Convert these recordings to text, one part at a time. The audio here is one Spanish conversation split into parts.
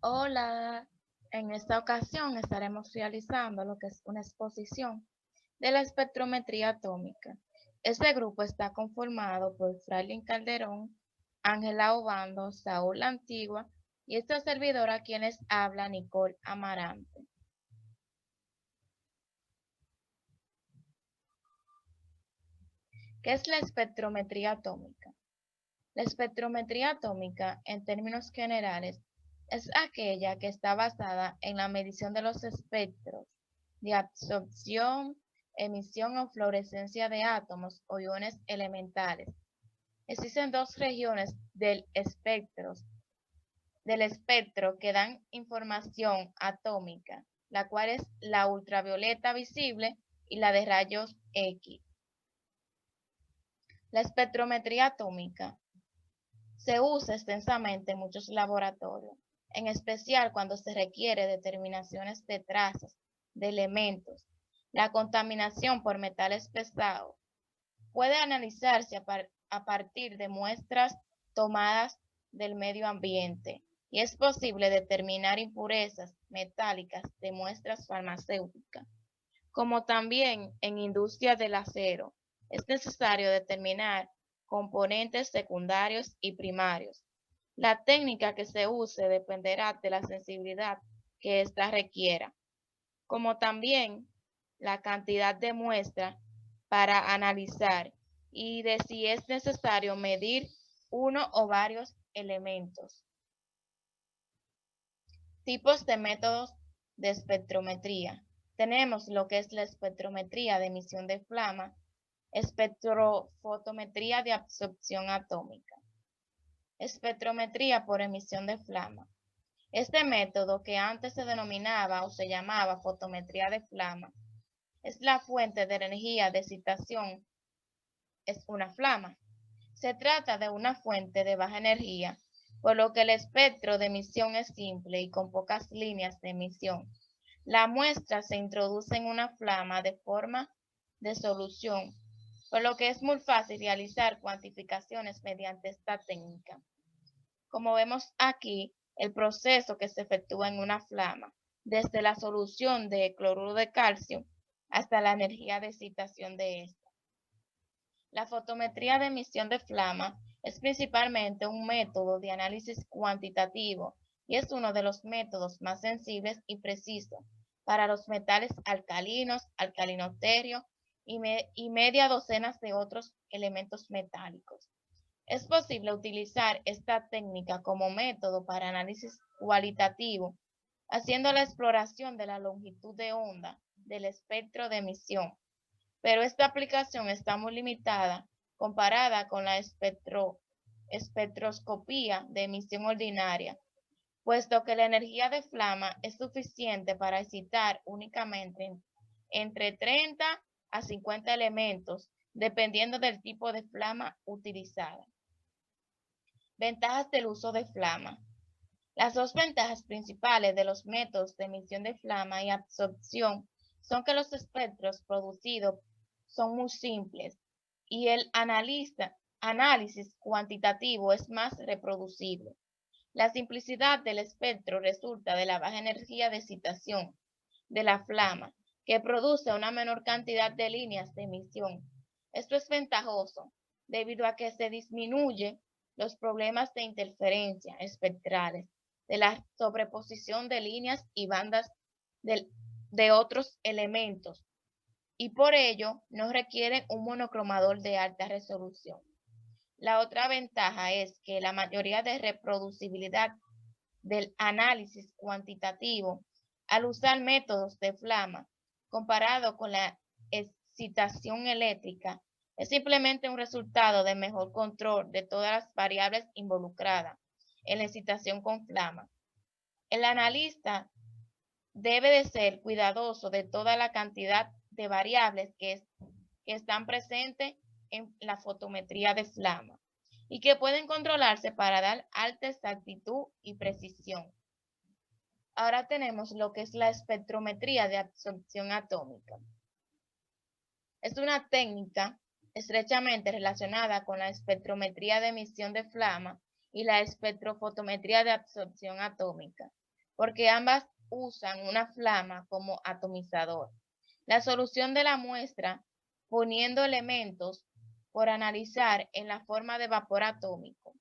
Hola, en esta ocasión estaremos realizando lo que es una exposición de la espectrometría atómica. Este grupo está conformado por Frailin Calderón, Ángela Obando, Saúl Antigua y esta servidora a quienes habla Nicole Amarante. ¿Qué es la espectrometría atómica? La espectrometría atómica, en términos generales, es aquella que está basada en la medición de los espectros de absorción, emisión o fluorescencia de átomos o iones elementales. Existen dos regiones del espectro que dan información atómica, la cual es la ultravioleta visible y la de rayos X. La espectrometría atómica se usa extensamente en muchos laboratorios, en especial cuando se requiere determinaciones de trazas, de elementos. La contaminación por metales pesados puede analizarse a partir de muestras tomadas del medio ambiente y es posible determinar impurezas metálicas de muestras farmacéuticas, como también en industria del acero. Es necesario determinar componentes secundarios y primarios. La técnica que se use dependerá de la sensibilidad que ésta requiera, como también la cantidad de muestra para analizar y de si es necesario medir uno o varios elementos. Tipos de métodos de espectrometría. Tenemos lo que es la espectrometría de emisión de flama, espectrofotometría de absorción atómica, espectrometría por emisión de flama. Este método, que antes se denominaba o se llamaba fotometría de flama, es la fuente de energía de excitación, es una flama. Se trata de una fuente de baja energía, por lo que el espectro de emisión es simple y con pocas líneas de emisión. La muestra se introduce en una flama de forma de solución, por lo que es muy fácil realizar cuantificaciones mediante esta técnica. Como vemos aquí, el proceso que se efectúa en una flama, desde la solución de cloruro de calcio hasta la energía de excitación de esta. La fotometría de emisión de flama es principalmente un método de análisis cuantitativo y es uno de los métodos más sensibles y precisos para los metales alcalinos, alcalinoterios y media docenas de otros elementos metálicos. Es posible utilizar esta técnica como método para análisis cualitativo, haciendo la exploración de la longitud de onda del espectro de emisión, pero esta aplicación está muy limitada comparada con la espectroscopía de emisión ordinaria, puesto que la energía de flama es suficiente para excitar únicamente entre 30 a 50 elementos, dependiendo del tipo de flama utilizada. Ventajas del uso de flama. Las dos ventajas principales de los métodos de emisión de flama y absorción son que los espectros producidos son muy simples y el análisis cuantitativo es más reproducible. La simplicidad del espectro resulta de la baja energía de excitación de la flama, que produce una menor cantidad de líneas de emisión. Esto es ventajoso debido a que se disminuye los problemas de interferencia espectrales, de la sobreposición de líneas y bandas de otros elementos, y por ello no requieren un monocromador de alta resolución. La otra ventaja es que la mayoría de reproducibilidad del análisis cuantitativo al usar métodos de flama comparado con la excitación eléctrica es simplemente un resultado de mejor control de todas las variables involucradas en la excitación con flama. El analista debe de ser cuidadoso de toda la cantidad de variables que están presentes en la fotometría de flama y que pueden controlarse para dar alta exactitud y precisión. Ahora tenemos lo que es la espectrometría de absorción atómica. Es una técnica estrechamente relacionada con la espectrometría de emisión de flama y la espectrofotometría de absorción atómica. porque ambas usan una flama como atomizador. La solución de la muestra, poniendo elementos por analizar en la forma de vapor atómico,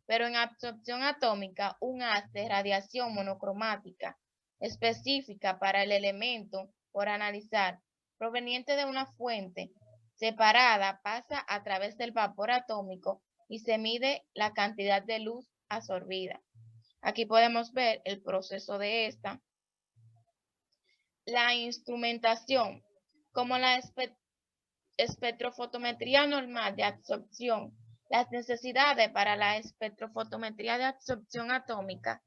pero en absorción atómica, un haz de radiación monocromática específica para el elemento por analizar, proveniente de una fuente separada, pasa a través del vapor atómico y se mide la cantidad de luz absorbida. Aquí podemos ver el proceso de esta. La instrumentación, como la espectrofotometría normal de absorción, las necesidades para la espectrofotometría de absorción atómica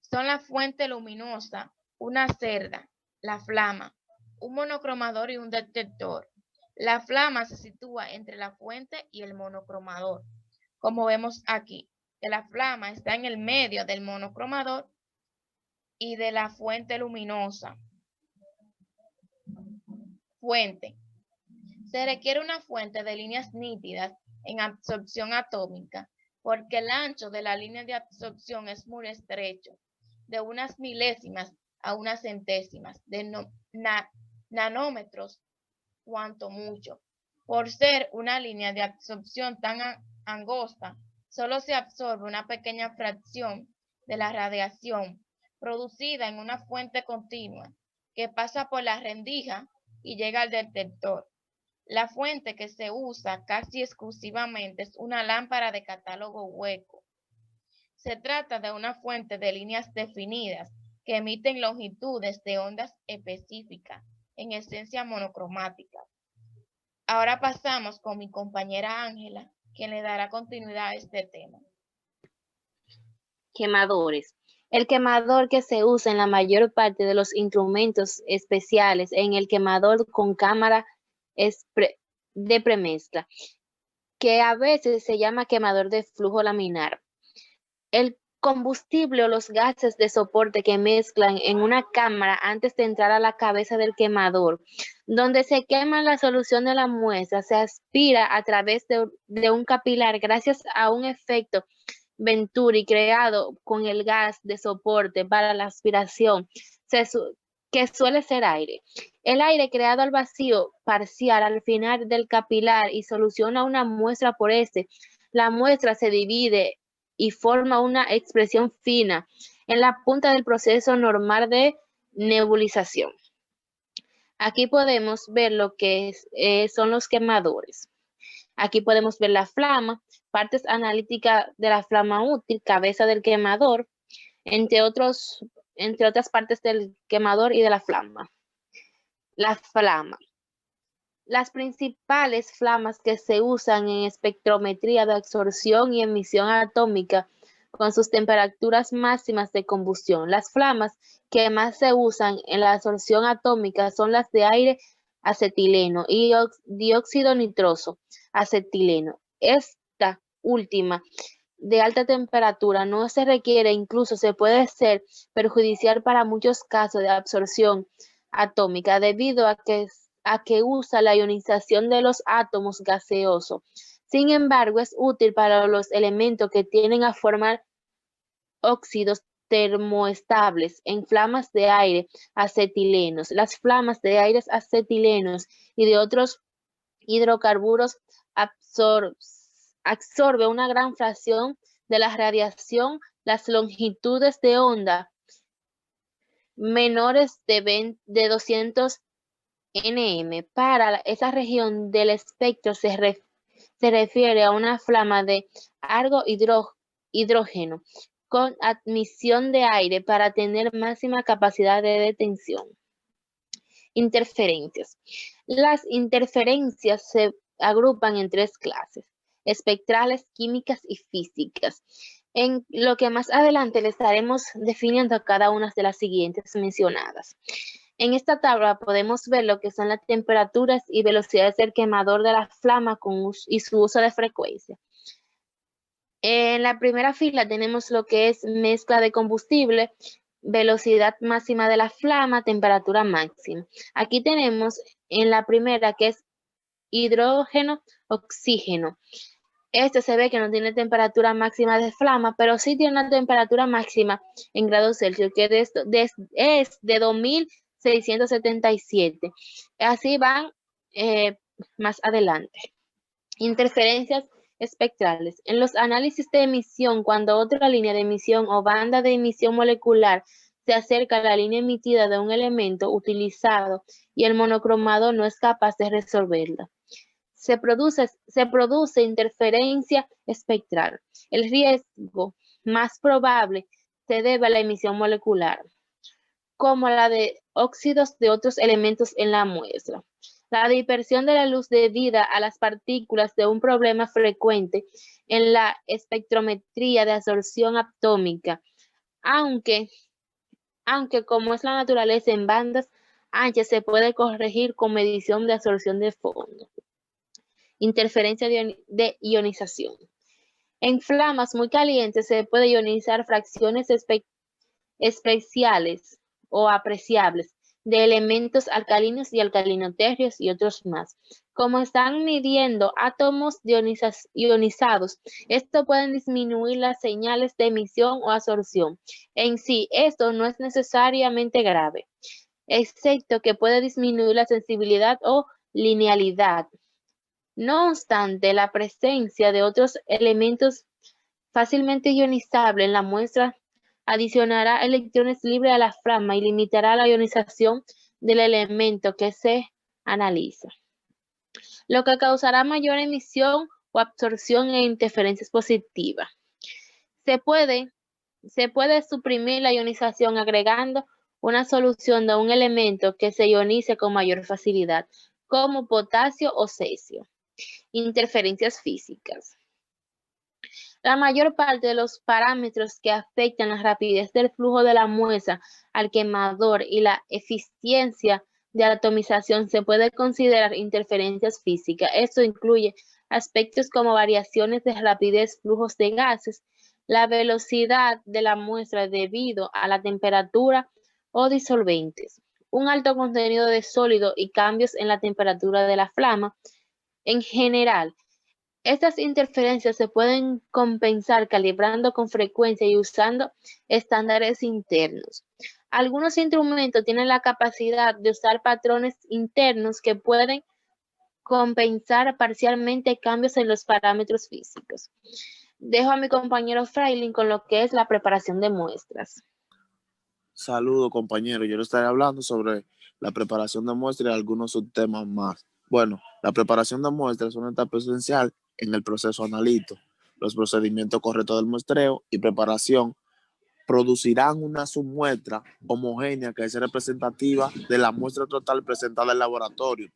son la fuente luminosa, una cerda, la flama, un monocromador y un detector. La flama se sitúa entre la fuente y el monocromador, como vemos aquí, que la flama está en el medio del monocromador y de la fuente luminosa. Fuente. Se requiere una fuente de líneas nítidas en absorción atómica porque el ancho de la línea de absorción es muy estrecho, de unas milésimas a unas centésimas de nanómetros cuanto mucho. Por ser una línea de absorción tan angosta, solo se absorbe una pequeña fracción de la radiación producida en una fuente continua que pasa por la rendija y llega al detector. La fuente que se usa casi exclusivamente es una lámpara de catálogo hueco. Se trata de una fuente de líneas definidas que emiten longitudes de ondas específicas, en esencia monocromáticas. Ahora pasamos con mi compañera Ángela, quien le dará continuidad a este tema. Quemadores. El quemador que se usa en la mayor parte de los instrumentos especiales en el quemador con cámara de premezcla, que a veces se llama quemador de flujo laminar. El combustible o los gases de soporte que mezclan en una cámara antes de entrar a la cabeza del quemador, donde se quema la solución de la muestra, se aspira a través de un capilar gracias a un efecto Venturi creado con el gas de soporte para la aspiración, que suele ser aire. El aire creado al vacío parcial al final del capilar y soluciona una muestra por este. La muestra se divide y forma una expresión fina en la punta del proceso normal de nebulización. Aquí podemos ver lo que son los quemadores. Aquí podemos ver la flama, partes analíticas de la flama útil, cabeza del quemador, entre otras partes del quemador y de la flama. La flama. Las principales flamas que se usan en espectrometría de absorción y emisión atómica con sus temperaturas máximas de combustión. Las flamas que más se usan en la absorción atómica son las de aire acetileno y dióxido nitroso acetileno. Esta última de alta temperatura no se requiere, incluso se puede ser perjudicial para muchos casos de absorción atómica debido a que usa la ionización de los átomos gaseosos. Sin embargo, es útil para los elementos que tienden a formar óxidos termoestables en flamas de aire acetilenos. Las flamas de aire acetilenos y de otros hidrocarburos absorbe una gran fracción de la radiación. Las longitudes de onda menores de 200 nm. Para esa región del espectro se refiere a una flama de algo hidrógeno con admisión de aire para tener máxima capacidad de detención. Interferencias. Las interferencias se agrupan en tres clases: espectrales, químicas y físicas. En lo que más adelante le estaremos definiendo cada una de las siguientes mencionadas. En esta tabla podemos ver lo que son las temperaturas y velocidades del quemador de la flama y su uso de frecuencia. En la primera fila tenemos lo que es mezcla de combustible, velocidad máxima de la flama, temperatura máxima. Aquí tenemos en la primera que es hidrógeno, oxígeno. Este se ve que no tiene temperatura máxima de flama, pero sí tiene una temperatura máxima en grados Celsius, que es de 2677. Así van más adelante. Interferencias espectrales. En los análisis de emisión, cuando otra línea de emisión o banda de emisión molecular se acerca a la línea emitida de un elemento utilizado y el monocromador no es capaz de resolverla, se produce interferencia espectral. El riesgo más probable se debe a la emisión molecular, como la de óxidos de otros elementos en la muestra. La dispersión de la luz debida a las partículas de un problema frecuente en la espectrometría de absorción atómica, aunque como es la naturaleza en bandas anchas se puede corregir con medición de absorción de fondo. Interferencia de ionización. En flamas muy calientes se puede ionizar fracciones especiales o apreciables de elementos alcalinos y alcalinoterrios y otros más. Como están midiendo átomos ionizados, esto puede disminuir las señales de emisión o absorción. En sí, esto no es necesariamente grave, excepto que puede disminuir la sensibilidad o linealidad. No obstante, la presencia de otros elementos fácilmente ionizables en la muestra adicionará electrones libres a la flama y limitará la ionización del elemento que se analiza, lo que causará mayor emisión o absorción e interferencias positivas. Se puede suprimir la ionización agregando una solución de un elemento que se ionice con mayor facilidad, como potasio o cesio. Interferencias físicas. La mayor parte de los parámetros que afectan la rapidez del flujo de la muestra al quemador y la eficiencia de atomización se puede considerar interferencias físicas. Esto incluye aspectos como variaciones de rapidez, flujos de gases, la velocidad de la muestra debido a la temperatura o disolventes, un alto contenido de sólido y cambios en la temperatura de la flama. En general, estas interferencias se pueden compensar calibrando con frecuencia y usando estándares internos. Algunos instrumentos tienen la capacidad de usar patrones internos que pueden compensar parcialmente cambios en los parámetros físicos. Dejo a mi compañero Frailin con lo que es la preparación de muestras. Saludos, compañero. Yo le estaré hablando sobre la preparación de muestras y algunos subtemas más. Bueno, la preparación de muestras es una etapa esencial en el proceso analítico. Los procedimientos correctos del muestreo y preparación producirán una submuestra homogénea que es representativa de la muestra total presentada en el laboratorio,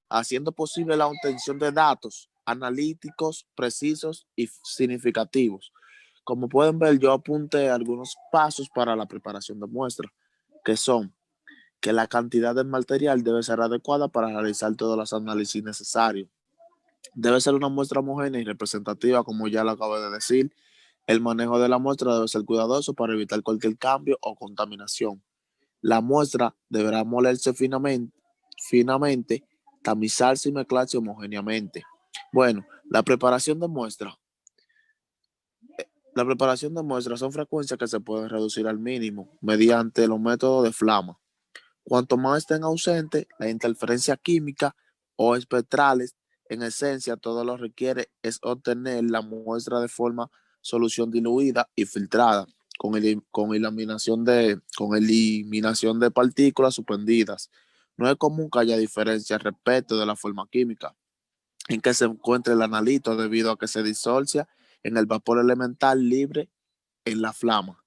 haciendo posible la obtención de datos analíticos precisos y significativos. Como pueden ver, yo apunté algunos pasos para la preparación de muestras, que son que la cantidad de material debe ser adecuada para realizar todos los análisis necesarios. Debe ser una muestra homogénea y representativa, como ya lo acabo de decir. El manejo de la muestra debe ser cuidadoso para evitar cualquier cambio o contaminación. La muestra deberá molerse finamente, tamizarse y mezclarse homogéneamente. Bueno, la preparación de muestras. La preparación de muestras son frecuencias que se pueden reducir al mínimo mediante los métodos de flama. Cuanto más estén ausentes, la interferencia química o espectrales, en esencia, todo lo que requiere es obtener la muestra de forma solución diluida y filtrada, con eliminación de partículas suspendidas. No es común que haya diferencia respecto de la forma química en que se encuentra el analito debido a que se disocia en el vapor elemental libre en la flama.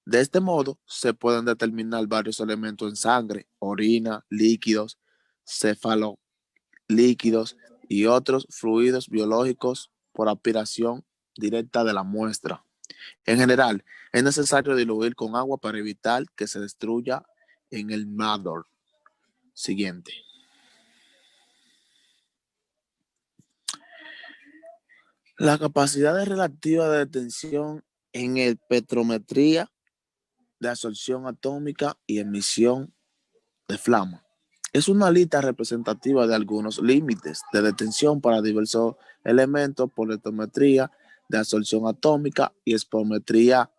De este modo, se pueden determinar varios elementos en sangre, orina, líquidos, cefalolíquidos y otros fluidos biológicos por aspiración directa de la muestra. En general, es necesario diluir con agua para evitar que se destruya en el mador. Siguiente. La capacidad relativa de detención en espectrometría de absorción atómica y emisión de flama. Es una lista representativa de algunos límites de detención para diversos elementos, politometría de absorción atómica y espirometría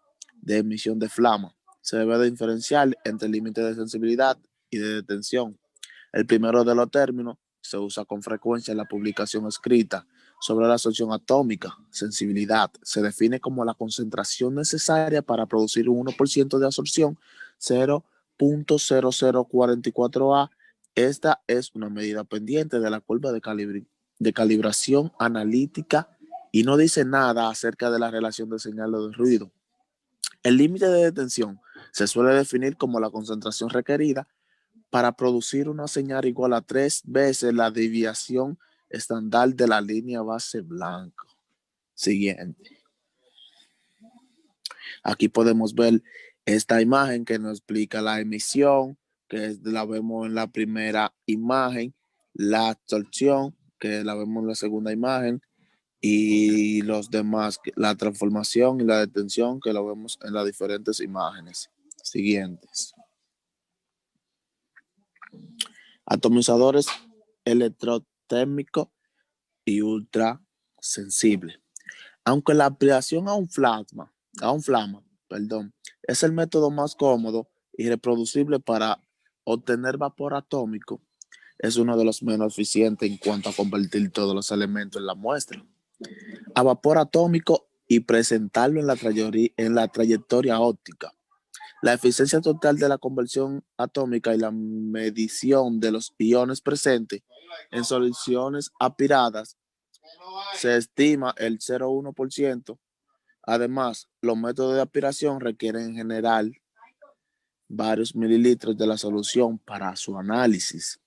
de emisión de flama. Se debe de diferenciar entre límites de sensibilidad y de detención. El primero de los términos se usa con frecuencia en la publicación escrita sobre la absorción atómica. Sensibilidad se define como la concentración necesaria para producir un 1% de absorción, 0.0044A. Esta es una medida pendiente de la curva de calibración analítica y no dice nada acerca de la relación de señal de ruido. El límite de detención se suele definir como la concentración requerida para producir una señal igual a 3 veces la desviación estándar de la línea base blanco. Siguiente. Aquí podemos ver esta imagen que nos explica la emisión, que la vemos en la primera imagen, la absorción, que la vemos en la segunda imagen, y los demás, la transformación y la detención, que lo vemos en las diferentes imágenes siguientes. Atomizadores electrotérmicos y ultrasensibles. Aunque la ampliación a un flama, es el método más cómodo y reproducible para obtener vapor atómico, es uno de los menos eficientes en cuanto a convertir todos los elementos en la muestra a vapor atómico y presentarlo en la trayectoria óptica. La eficiencia total de la conversión atómica y la medición de los iones presentes en soluciones aspiradas se estima el 0,1%. Además, los métodos de aspiración requieren en general varios mililitros de la solución para su análisis.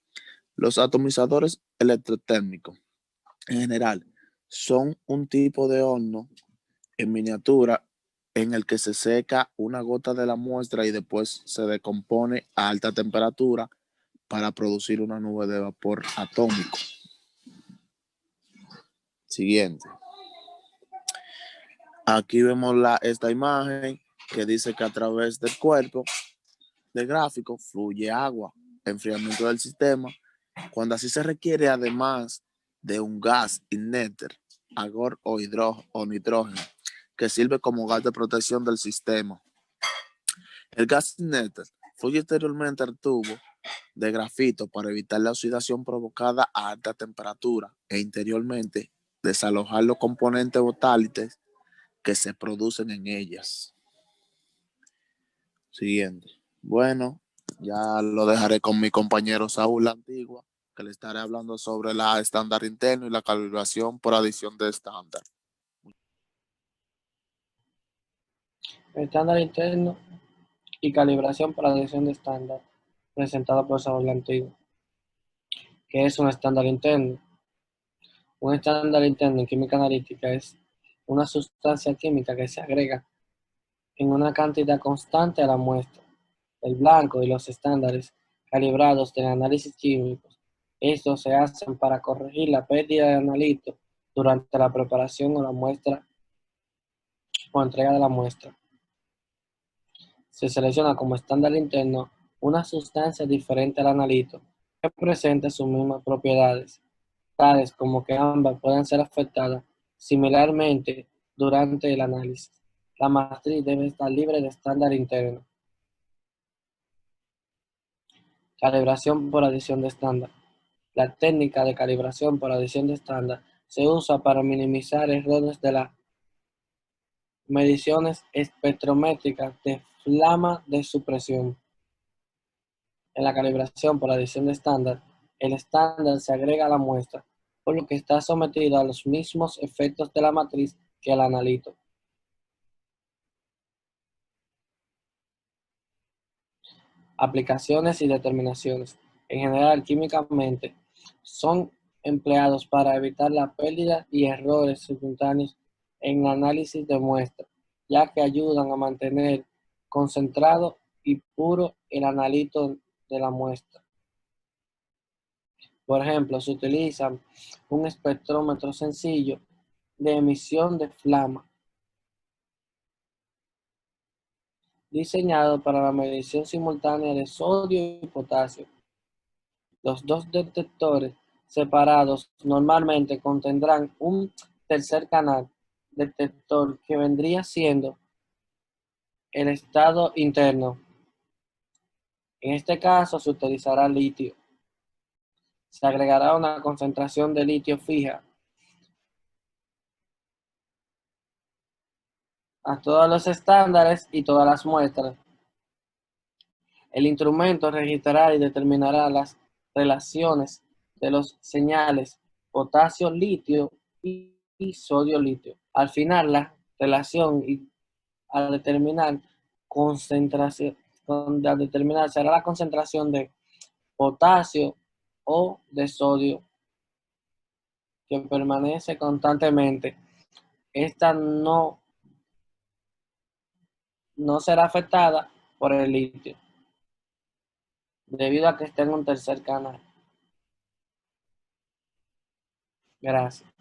Los atomizadores electrotérmicos, en general, son un tipo de horno en miniatura en el que se seca una gota de la muestra y después se decompone a alta temperatura para producir una nube de vapor atómico. Siguiente. Aquí vemos esta imagen que dice que a través del cuerpo del gráfico fluye agua, enfriamiento del sistema, cuando así se requiere además de un gas inerte, agua o nitrógeno, que sirve como gas de protección del sistema. El gas inerte fluye exteriormente al tubo de grafito para evitar la oxidación provocada a alta temperatura e interiormente desalojar los componentes volátiles que se producen en ellas. Siguiente. Bueno, ya lo dejaré con mi compañero Saúl La Antigua, que le estaré hablando sobre la estándar interno y la calibración por adición de estándar. Estándar interno y calibración por adición de estándar, presentado por Saúl La Antigua. ¿Qué es un estándar interno? Un estándar interno en química analítica es una sustancia química que se agrega en una cantidad constante a la muestra. El blanco y los estándares calibrados de análisis químicos. Estos se hacen para corregir la pérdida de analito durante la preparación o la muestra o entrega de la muestra. Se selecciona como estándar interno una sustancia diferente al analito que presente sus mismas propiedades, tales como que ambas puedan ser afectadas similarmente durante el análisis. La matriz debe estar libre de estándar interno. Calibración por adición de estándar. La técnica de calibración por adición de estándar se usa para minimizar errores de las mediciones espectrométricas de flama de supresión. En la calibración por adición de estándar, el estándar se agrega a la muestra, por lo que está sometido a los mismos efectos de la matriz que el analito. Aplicaciones y determinaciones. En general, químicamente, son empleados para evitar la pérdida y errores simultáneos en análisis de muestra, ya que ayudan a mantener concentrado y puro el analito de la muestra. Por ejemplo, se utiliza un espectrómetro sencillo de emisión de flama, diseñado para la medición simultánea de sodio y potasio. Los dos detectores separados normalmente contendrán un tercer canal detector que vendría siendo el estado interno. En este caso se utilizará litio. Se agregará una concentración de litio fija a todos los estándares y todas las muestras. El instrumento registrará y determinará las relaciones de los señales potasio-litio y sodio-litio. Al final, la relación a determinar será la concentración de potasio o de sodio que permanece constantemente. Esta no será afectada por el litio, debido a que está en un tercer canal. Gracias.